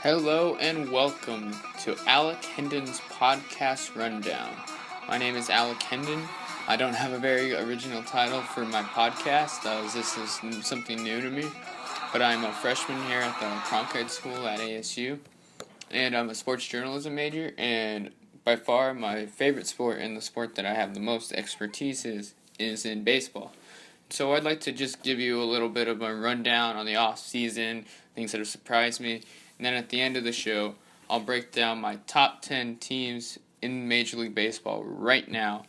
Hello and welcome to Alec Henden's podcast rundown. My name is Alec Henden. I don't have a very original title for my podcast, as this is something new to me, but I'm a freshman here at the Cronkite School at ASU, and I'm a sports journalism major, and by far my favorite sport and the sport that I have the most expertise is in baseball. So I'd like to just give you a little bit of a rundown on the off season, things that have surprised me, and then at the end of the show, I'll break down my top 10 teams in Major League Baseball right now,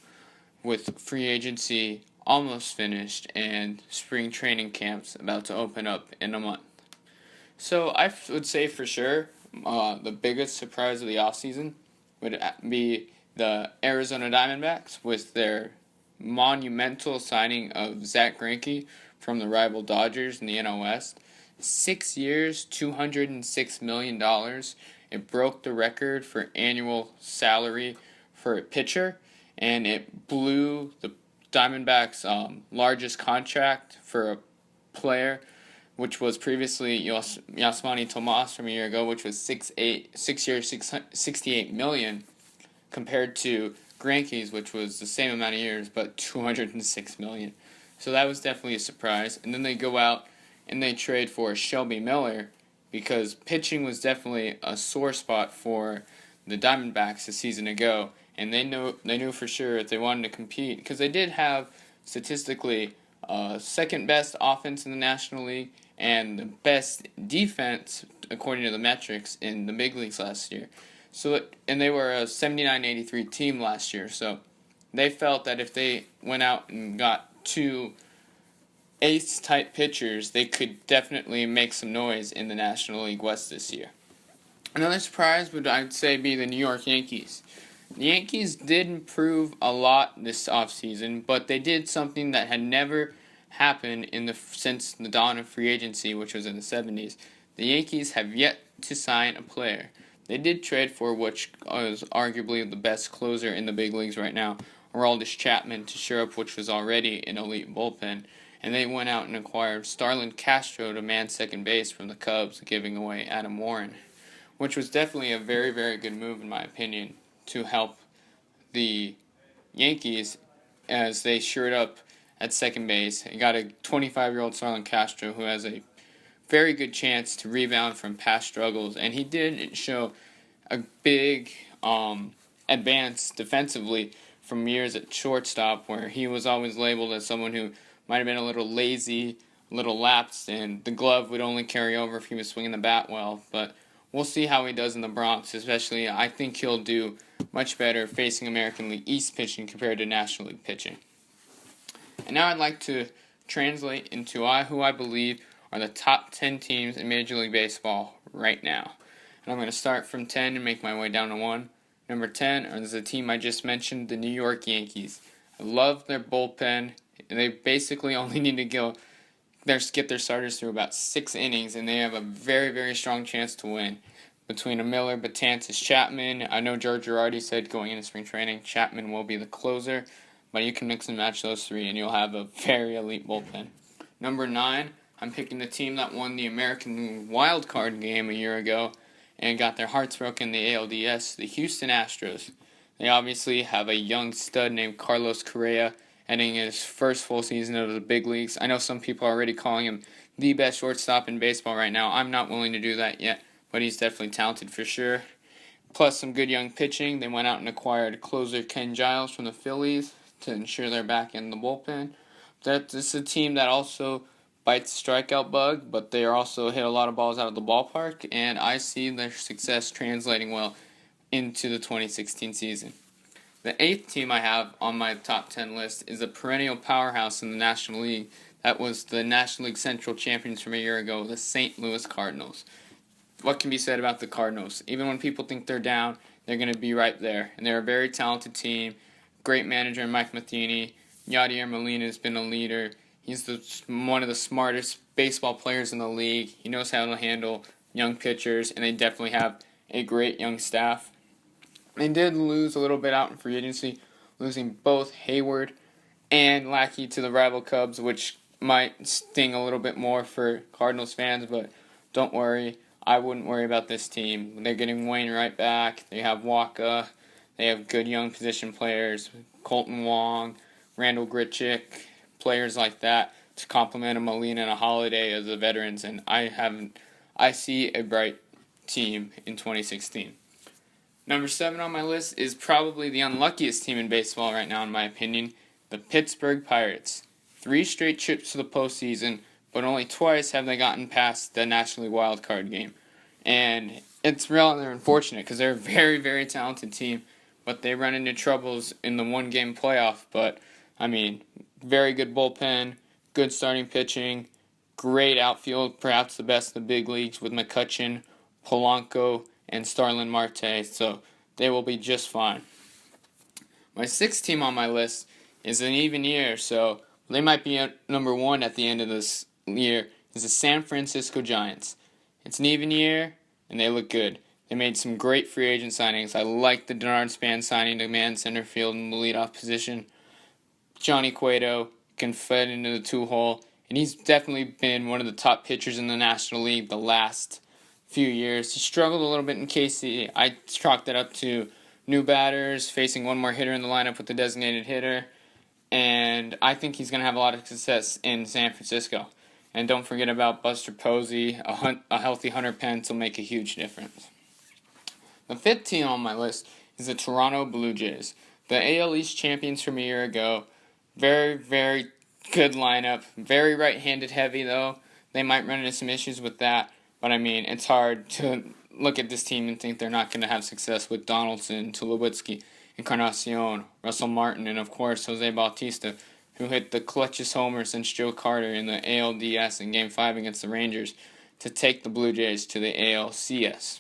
with free agency almost finished and spring training camps about to open up in a month. So I would say for sure the biggest surprise of the offseason would be the Arizona Diamondbacks with their monumental signing of Zach Greinke from the rival Dodgers in the NL West. 6 years, $206 million. It broke the record for annual salary for a pitcher, and it blew the Diamondbacks' largest contract for a player, which was previously Yasmani Tomas from a year ago, which was 6 years, $68 million, compared to Greinke's, which was the same amount of years, but $206 million. So that was definitely a surprise. And then they go out and they trade for Shelby Miller, because pitching was definitely a sore spot for the Diamondbacks a season ago, and they knew for sure if they wanted to compete, because they did have statistically second best offense in the National League and the best defense according to the metrics in the big leagues last year. And they were a 79-83 team last year, so they felt that if they went out and got two ace-type pitchers, they could definitely make some noise in the National League West this year. Another surprise would, I'd say, be the New York Yankees. The Yankees did improve a lot this offseason, but they did something that had never happened since the dawn of free agency, which was in the 70s. The Yankees have yet to sign a player. They did trade for, which is arguably the best closer in the big leagues right now, Aroldis Chapman, to shore up which was already an elite bullpen. And they went out and acquired Starlin Castro to man second base from the Cubs, giving away Adam Warren, which was definitely a very, very good move, in my opinion, to help the Yankees as they shored up at second base. They got a 25-year-old Starlin Castro who has a very good chance to rebound from past struggles, and he did show a big advance defensively from years at shortstop, where he was always labeled as someone who might have been a little lazy, a little lapsed, and the glove would only carry over if he was swinging the bat well. But we'll see how he does in the Bronx, especially. I think he'll do much better facing American League East pitching compared to National League pitching. And now I'd like to translate into who I believe are the top 10 teams in Major League Baseball right now. And I'm going to start from 10 and make my way down to 1. Number 10 is the team I just mentioned, the New York Yankees. I love their bullpen. They basically only need to get their starters through about 6 innings, and they have a very, very strong chance to win. Between a Miller, Betances, Chapman, I know George Girardi said going into spring training, Chapman will be the closer, but you can mix and match those three, and you'll have a very elite bullpen. Number 9, I'm picking the team that won the American Wild Card game a year ago and got their hearts broken in the ALDS, the Houston Astros. They obviously have a young stud named Carlos Correa, heading his first full season of the big leagues. I know some people are already calling him the best shortstop in baseball right now. I'm not willing to do that yet, but he's definitely talented for sure. Plus some good young pitching. They went out and acquired closer Ken Giles from the Phillies to ensure they're back in the bullpen. This is a team that also bites the strikeout bug, but they also hit a lot of balls out of the ballpark, and I see their success translating well into the 2016 season. The 8th team I have on my top 10 list is a perennial powerhouse in the National League. That was the National League Central champions from a year ago, the St. Louis Cardinals. What can be said about the Cardinals? Even when people think they're down, they're going to be right there. And they're a very talented team. Great manager, Mike Matheny. Yadier Molina has been a leader. He's one of the smartest baseball players in the league. He knows how to handle young pitchers, and they definitely have a great young staff. They did lose a little bit out in free agency, losing both Hayward and Lackey to the rival Cubs, which might sting a little bit more for Cardinals fans, but don't worry. I wouldn't worry about this team. They're getting Wainwright back. They have Waka. They have good young position players, Colton Wong, Randall Gritchick, players like that to complement a Molina and a Holiday as the veterans. And I see a bright team in 2016. Number 7 on my list is probably the unluckiest team in baseball right now, in my opinion, the Pittsburgh Pirates. 3 straight trips to the postseason, but only twice have they gotten past the National League wild card game. And it's rather unfortunate because they're a very, very talented team, but they run into troubles in the one-game playoff. But, very good bullpen, good starting pitching, great outfield, perhaps the best in the big leagues with McCutchen, Polanco, and Starlin Marte, so they will be just fine. My 6th team on my list is an even year, so they might be at number 1 at the end of this year, is the San Francisco Giants. It's an even year, and they look good. They made some great free agent signings. I like the Denard Span signing to man center field in the leadoff position. Johnny Cueto can fit into the 2-hole, and he's definitely been one of the top pitchers in the National League the last few years. He struggled a little bit in KC. I chalked it up to new batters, facing one more hitter in the lineup with the designated hitter, and I think he's going to have a lot of success in San Francisco. And don't forget about Buster Posey. A healthy Hunter Pence will make a huge difference. The 5th team on my list is the Toronto Blue Jays. The AL East champions from a year ago. Very, very good lineup. Very right-handed heavy, though. They might run into some issues with that. But, it's hard to look at this team and think they're not going to have success with Donaldson, Tulowitzki, Encarnacion, Russell Martin, and, of course, Jose Bautista, who hit the clutchest homer since Joe Carter in the ALDS in Game 5 against the Rangers to take the Blue Jays to the ALCS.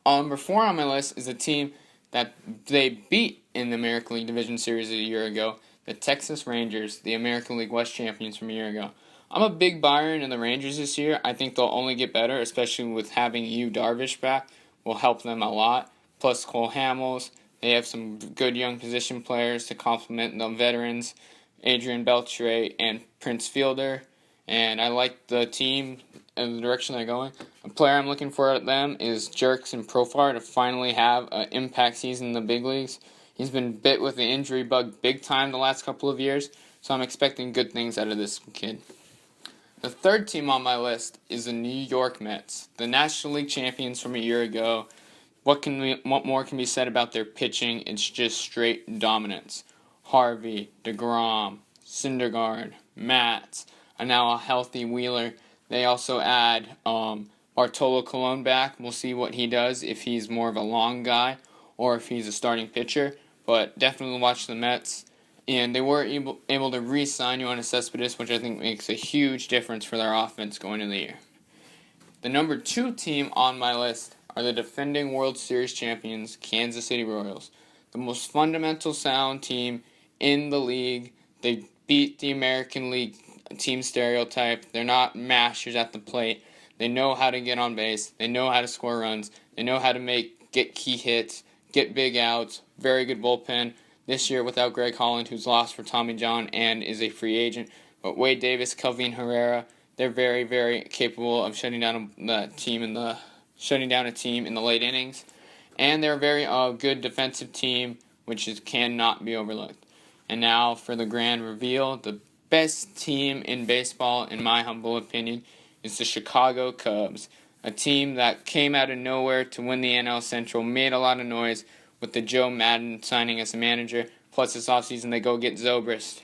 Number 4 on my list is a team that they beat in the American League Division Series a year ago, the Texas Rangers, the American League West champions from a year ago. I'm a big buyer in the Rangers this year. I think they'll only get better, especially with having Yu Darvish back. Will help them a lot. Plus Cole Hamels. They have some good young position players to complement the veterans, Adrian Beltre and Prince Fielder. And I like the team and the direction they're going. A player I'm looking for at them is Jurickson Profar to finally have an impact season in the big leagues. He's been bit with the injury bug big time the last couple of years, so I'm expecting good things out of this kid. The 3rd team on my list is the New York Mets, the National League champions from a year ago. What more can be said about their pitching? It's just straight dominance. Harvey, DeGrom, Syndergaard, Matz, and now a healthy Wheeler. They also add Bartolo Colon back. We'll see what he does, if he's more of a long guy or if he's a starting pitcher. But definitely watch the Mets. And they were able to re-sign Yoenis Cespedes, which I think makes a huge difference for their offense going into the year. The number 2 team on my list are the defending World Series champions, Kansas City Royals. The most fundamental sound team in the league. They beat the American League team stereotype. They're not mashers at the plate. They know how to get on base. They know how to score runs. They know how to get key hits, get big outs. Very good bullpen. This year without Greg Holland, who's lost for Tommy John and is a free agent. But Wade Davis, Kelvin Herrera, they're very, very capable of shutting down a team in the late innings. And they're a very good defensive team, which cannot be overlooked. And now for the grand reveal, the best team in baseball, in my humble opinion, is the Chicago Cubs. A team that came out of nowhere to win the NL Central, made a lot of noise, with the Joe Madden signing as a manager. Plus this offseason they go get Zobrist.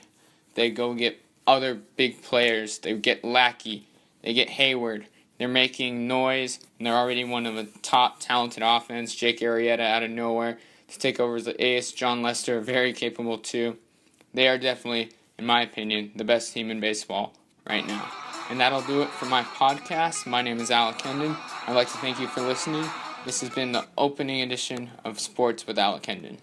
They go get other big players. They get Lackey. They get Hayward. They're making noise, and they're already one of the top talented offense. Jake Arrieta out of nowhere to take over as the ace. John Lester, very capable too. They are definitely, in my opinion, the best team in baseball right now. And that'll do it for my podcast. My name is Alec Henden. I'd like to thank you for listening. This has been the opening edition of Sports with Alec Henden.